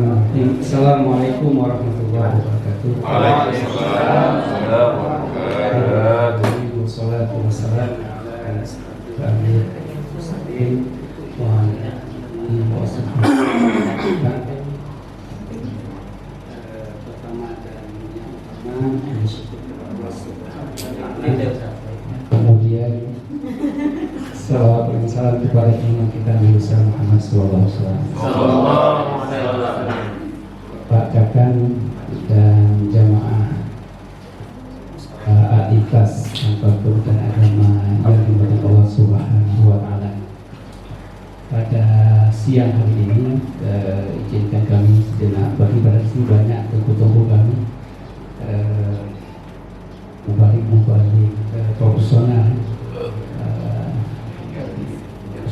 Bismillahirrahmanirrahim. Assalamualaikum warahmatullahi wabarakatuh. Waalaikumsalam warahmatullahi wabarakatuh. Wassalatu wassalamu ala asyrofil mursalin wa ala alihi wa sahbihi. Pertama dan yang pertama bersyukur kepada Allah Subhanahu wa taala. Kemudian salawat dan salam kepada imam kita Nabi Muhammad sallallahu alaihi wasallam. Pak Kakan dan jamaah Al-Ikhlas Fakultas Agama yang dimuliakan Allah Subhanahu wa taala. Pada siang hari ini izinkan kami sejenak beribadah di banyak tunggu kami mubalik profesional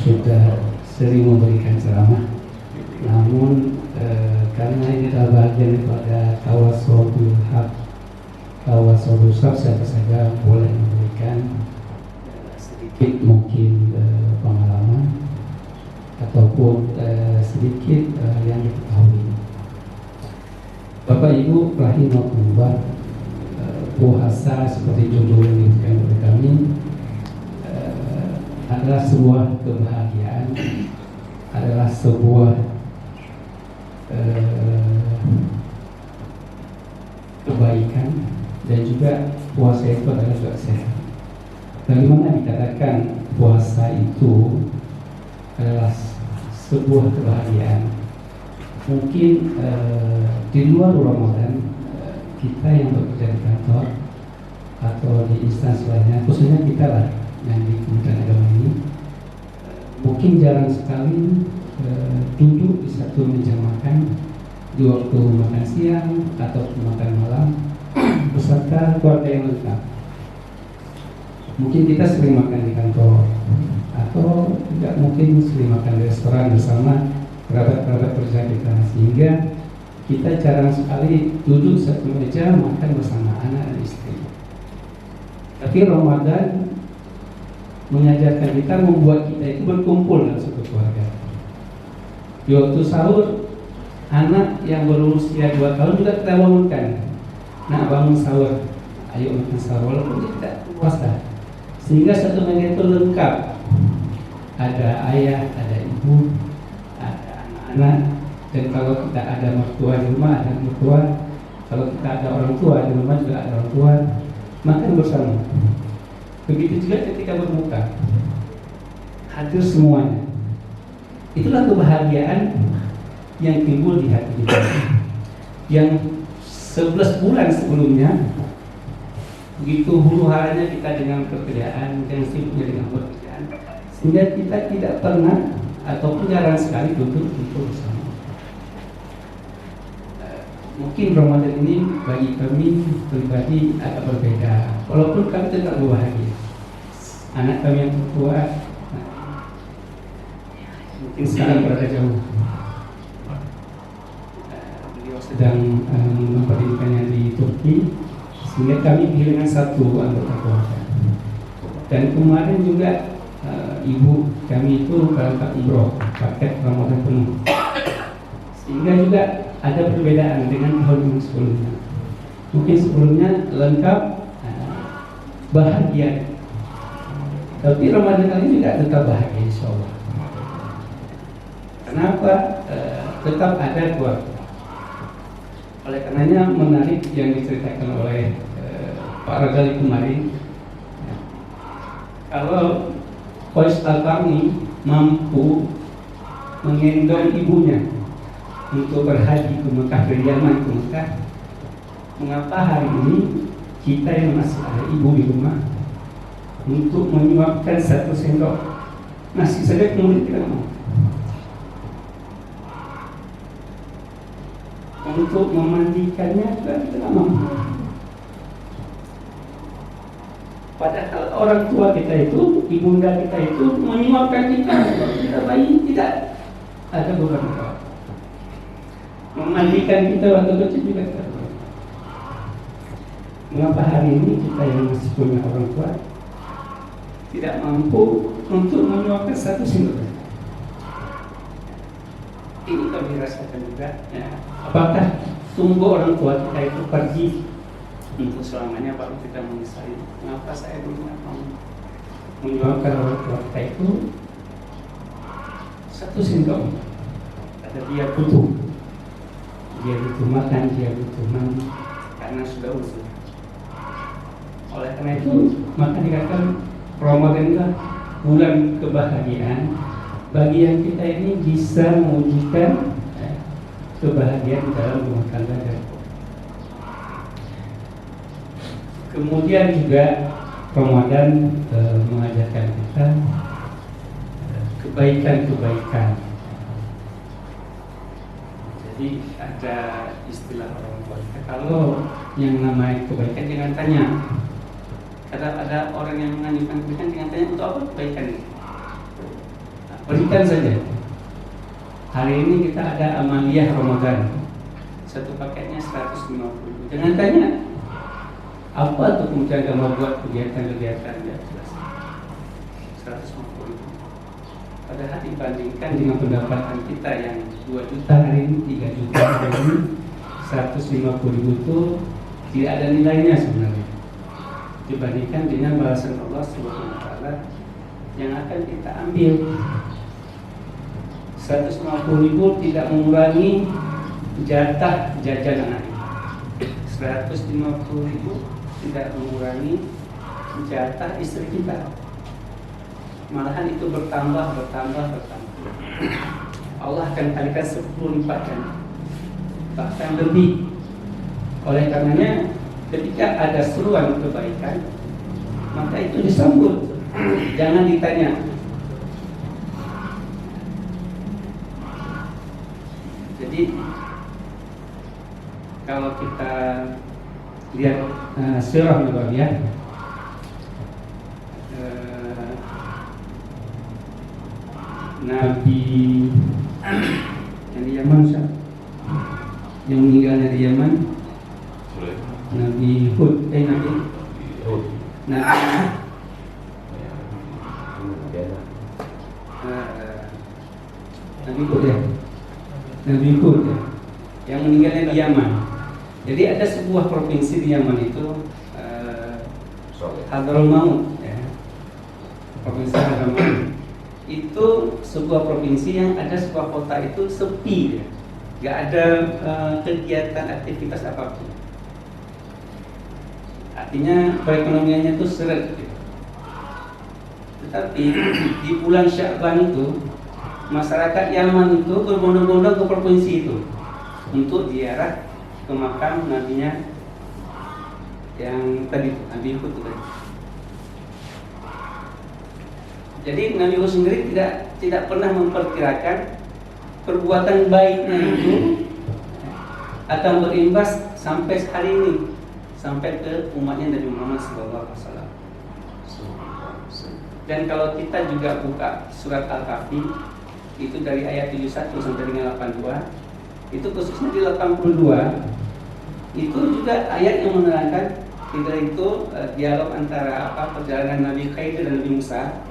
sudah sering memberikan ceramah, namun karena ini adalah bagian daripada tawasul haq, tawasul siapa saja boleh memberikan sedikit mungkin pengalaman ataupun sedikit yang diketahui. Bapak Ibu rahimahullah, puasa seperti judul yang diberikan oleh kami adalah sebuah kebahagiaan, adalah sebuah kebaikan, dan juga puasa itu adalah juga sehat. Bagaimana dikatakan puasa itu adalah sebuah kebahagiaan? Mungkin di luar Ramadan kita yang bekerja di kantor atau di instansi lainnya, khususnya kita lah yang di Kementerian Agama ini, mungkin jarang sekali duduk di satu meja makan di waktu makan siang atau makan malam beserta keluarga yang lengkap. Mungkin kita sering makan di kantor atau tidak, mungkin sering makan di restoran bersama kerabat-kerabat kerja kita, sehingga kita jarang sekali duduk satu meja makan bersama anak dan istri. Tapi Ramadan mengajarkan kita, membuat kita itu berkumpul dalam satu keluarga. Di waktu sahur, anak yang berusia 2 tahun juga kita bangunkan. Nak, bangun sahur, ayo makan sahur, walaupun dia tidak puasa. Sehingga satu meja itu lengkap. Ada ayah, ada ibu, ada anak-anak. Dan kalau kita ada mertua di rumah, ada mertua. Kalau kita ada orang tua di rumah, juga ada orang tua. Makan bersama. Begitu juga ketika berbuka, hadir semuanya. Itulah kebahagiaan yang timbul di hati kita. Yang 11 bulan sebelumnya, begitu huru haranya kita dengan pekerjaan, dan sibuknya dengan pekerjaan, sehingga kita tidak pernah ataupun jarang sekali duduk bersama. Mungkin Ramadan ini bagi kami pribadi agak berbeda, walaupun kami tetap bahagia. Anak kami yang tertua mungkin sekarang berada jauh, beliau sedang mempendidikannya di Turki, sehingga kami kehilangan satu anggota keluarga. Dan kemarin juga ibu kami itu berangkat umroh paket Ramadan penuh, sehingga juga ada perbedaan dengan tahun yang sebelumnya. Mungkin sebelumnya lengkap, bahagia, tapi Ramadan kali ini juga tetap bahagia insya Allah. Kenapa? Tetap ada keluarga. Oleh karenanya menarik yang diceritakan oleh Pak Radali kemarin. Kalau Qais Al-Qarni mampu menggendong ibunya untuk berhaji ke Mekah, dari Yaman ke Mekah, mengapa hari ini kita yang masih ada ibu di rumah untuk menyuapkan 1 sendok nasi saja kemudian tidak mau, untuk memandikannya juga tidak mampu? Padahal orang tua kita itu, ibunda kita itu menyuapkan kita kita bayi, tidak ada beban apa. Memandikan kita waktu kecil juga tidak ada. Mengapa hari ini kita yang masih punya orang tua tidak mampu untuk menyuapkan 1 sendok? Ini dirasakan juga ya. Apakah tunggu orang tua kita itu pergi untuk selamanya baru kita menyesali mengapa saya dulu mau menjualkan orang tua kita itu. Satu sindrom, ada dia butuh makan, dia butuh mandi karena sudah usia. Oleh karena itu maka dikatakan Ramadan itu bulan kebahagiaan bagi yang kita ini bisa mewujudkan kebahagiaan dalam rumah tangga dan kemudian juga Ramadan mengajarkan kita kebaikan-kebaikan. Jadi ada istilah orang tua kita, kalau yang namanya kebaikan jangan tanya. Ada orang yang menganjurkan kebaikan jangan tanya untuk apa kebaikan ini. Berikan saja. Hari ini kita ada amaliyah Ramadan, satu paketnya 150. Jangan tanya apa tuh kemudian kamu buat kegiatan-kegiatan ya jelas 150. Padahal dibandingkan dengan pendapatan kita yang 2 juta hari ini, 3 juta hari ini, 150.000 itu tidak ada nilainya sebenarnya dibandingkan dengan balasan Allah Subhanahu wa taala yang akan kita ambil. 150.000 tidak mengurangi jatah jajan anak. 150.000 tidak mengurangi jatah istri kita. Malahan itu bertambah. Allah akan kalikan 10 lipat bahkan lebih. Oleh karenanya ketika ada seruan kebaikan maka itu disambut, jangan ditanya. Jadi kalau kita lihat sirah Nabawiyah, Nabi yang di Yaman, yang meninggalnya di Yaman, Nabi Hud, Nabi Hud ya, yang meninggalnya di Yaman. Jadi ada sebuah provinsi di Yaman itu Hadramaut ya. Provinsi Hadramaut itu sebuah provinsi yang ada sebuah kota itu sepi ya. Gak ada kegiatan aktivitas apapun. Artinya perekonomiannya itu seret gitu. Tetapi di bulan Sya'ban itu masyarakat Yaman itu berbondong-bondong ke provinsi itu untuk ziarah ke makam nabinya yang tadi Nabi Hud tadi. Jadi Nabi Hud sendiri tidak pernah memperkirakan perbuatan baiknya itu akan berimbas sampai hari ini, sampai ke umatnya Nabi Muhammad SAW. Dan kalau kita juga buka surat Al-Kahfi itu dari ayat 71 sampai dengan 82, itu khususnya di 82 itu juga ayat yang menerangkan tidak itu dialog antara perjalanan Nabi Khidir dan Nabi Musa.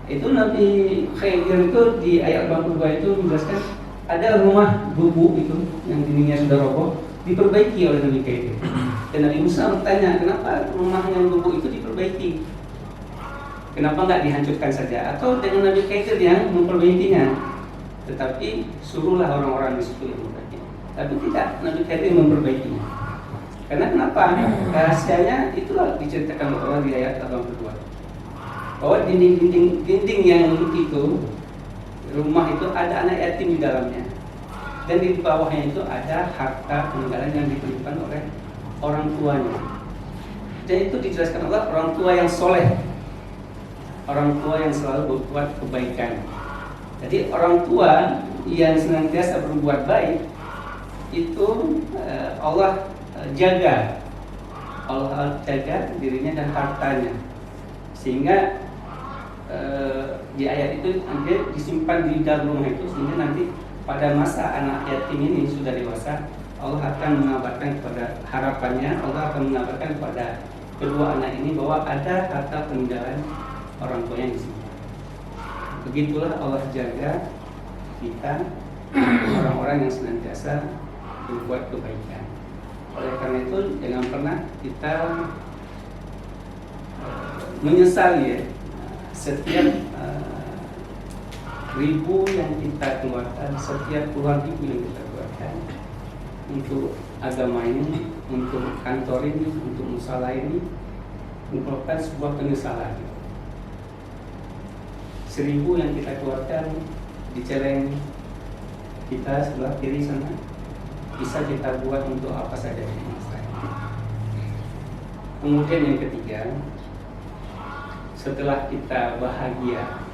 Itu Nabi Khidir itu di ayat 82 itu menjelaskan ada rumah gubuk itu yang dindingnya sudah roboh diperbaiki oleh Nabi Khidir. Dan Nabi Musa bertanya, kenapa rumah yang gubuk itu diperbaiki? Kenapa nggak dihancurkan saja? Atau dengan Nabi Khidir yang memperbaikinya? Tetapi suruhlah orang-orang di situ yang memperbaiki. Tapi tidak, Nabi Khidir memperbaikinya. Karena kenapa? Rahasianya itulah diceritakan oleh Allah di ayat 82. Bahwa dinding yang itu rumah itu ada anak yatim di dalamnya. Dan di bawahnya itu ada harta peninggalan yang ditemukan oleh orang tuanya. Dan itu dijelaskan Allah orang tua yang soleh, orang tua yang selalu berbuat kebaikan. Jadi orang tua yang senantiasa berbuat baik itu Allah jaga dirinya dan hartanya, sehingga di ayat itu nanti disimpan di dalam rumah itu, sehingga nanti pada masa anak yatim ini sudah dewasa, Allah akan mengabarkan kepada harapannya, Allah akan mengabarkan kepada kedua anak ini bahwa ada harta peninggalan orang tua yang disimpan. Begitulah Allah jaga kita orang-orang yang senantiasa berbuat kebaikan. Oleh karena itu jangan pernah kita menyesali ya, setiap ribu yang kita keluarkan, setiap puluhan ribu yang kita keluarkan untuk agama ini, untuk kantor ini, untuk musala ini, merupakan sebuah penyesalan. 1000 yang kita keluarkan di celeng kita sebelah kiri sana bisa kita buat untuk apa saja di masa ini. Kemudian yang ketiga, setelah kita bahagia,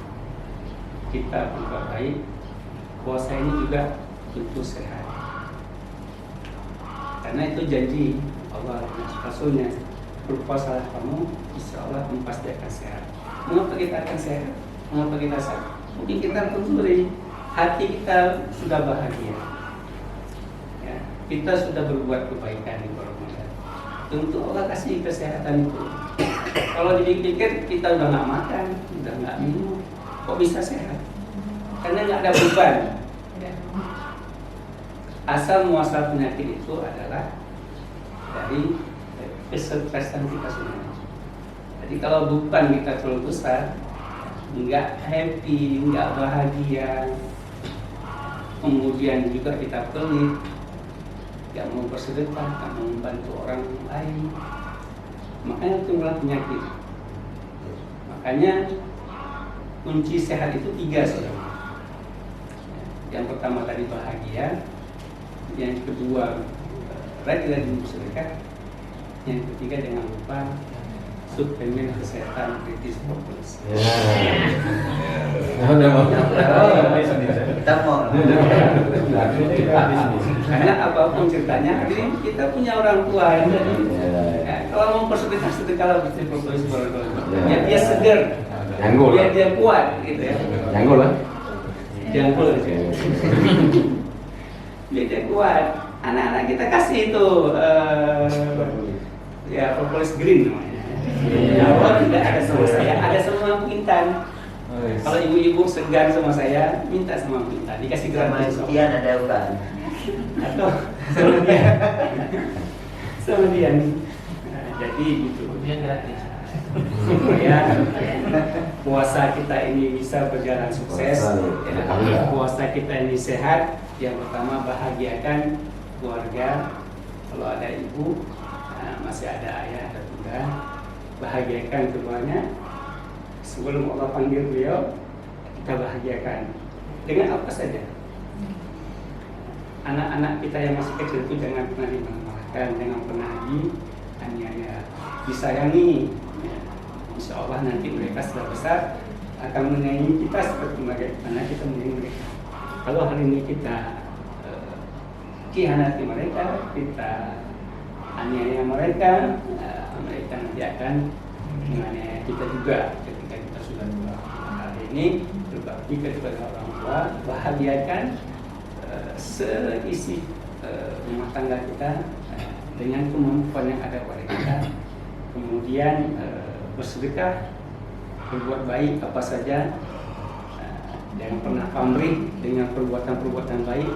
kita berbuat baik, puasa ini juga tentu sehat. Karena itu janji Allah dan Rasulnya, berpuasalah kamu, insya Allah pasti akan sehat. Mengapa kita akan sehat? Mengapa kita sehat? Mungkin kita telusuri, hati kita sudah bahagia, ya, kita sudah berbuat kebaikan di Ramadan. Tentu Allah kasih kesehatan itu. Kalau dipikir kita udah nggak makan, udah nggak minum, kok bisa sehat? Karena nggak ada beban. Asal muasal penyakit itu adalah dari kesetresan kita sebenarnya. Jadi kalau beban kita terlalu besar, nggak happy, nggak bahagia, kemudian juga kita pelit, nggak mau bersedekah, nggak mau membantu orang lain, makanya timbul penyakit. Makanya kunci sehat itu 3 sebenarnya. Yang pertama tadi bahagia, yang kedua rajin bersedekah, yang ketiga jangan lupa suplemen kesehatan kritis fokus. Karena apapun ceritanya, kita punya orang tua yang kalau mau bersedekah sedekahlah kritis fokus. Ya dia segar, biar dia kuat, gitu ya. Janggul lah. Janggul. Biar dia kuat. Anak-anak kita kasih itu ya propolis green namanya. Kalau tidak ada sama saya, ada sama Intan. Kalau ibu-ibu segan sama saya, minta sama Intan, dikasih gratis. Kemudian ada bukan? Atau sama dia, sama dia. Nah, jadi gitu. Dia gratis. Ya, puasa kita ini bisa berjalan sukses. Ya, puasa kita ini sehat. Yang pertama bahagiakan keluarga. Kalau ada ibu, masih ada ayah dan bunda, bahagiakan keduanya. Sebelum Allah panggil beliau, kita bahagiakan dengan apa saja. Anak-anak kita yang masih kecil itu jangan pernah dimarahkan, jangan pernah dianiaya, disayangi. Ya, insya Allah nanti mereka setelah besar akan menyayangi kita seperti bagaimana kita menyayangi mereka. Kalau hari ini kita khianati mereka, kita aniaya mereka, mereka nanti akan menganiaya kita juga ketika kita sudah tua. Hari ini berbakti kepada orang tua, bahagiakan seisi rumah tangga kita dengan kemampuan yang ada pada kita. Kemudian bersedekah, berbuat baik apa saja, jangan pernah pamrih dengan perbuatan-perbuatan baik.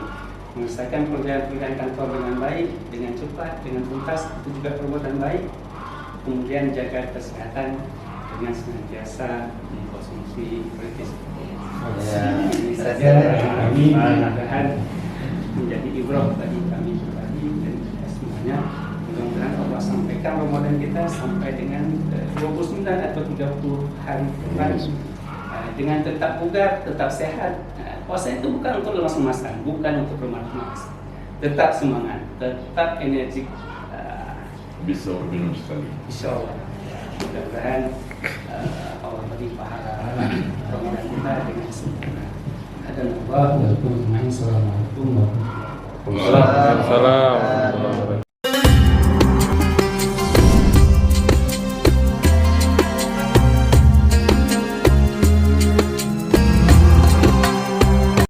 Menyelesaikan pekerjaan-pekerjaan kantor dengan baik, dengan cepat, dengan tuntas, itu juga perbuatan baik. Kemudian jaga kesehatan dengan senantiasa mengkonsumsi kritis. Ini saja kami mudah-mudahan menjadi ibrah bagi kami pribadi dan kita semuanya. Mudah-mudahan Allah sampaikan Ramadan kita sampai dengan 29 atau 30 hari depan dengan tetap bugar, tetap sehat. Puasa itu bukan untuk lemas-lemasan, bukan untuk bermalas-malas. Tetap semangat, tetap energik. Bisa minum sekali. Insya Allah. Mudah-mudahan Allah beri pahala Ramadan kita dengan sempurna. Assalamualaikum warahmatullahi wabarakatuh. Waalaikumsalam.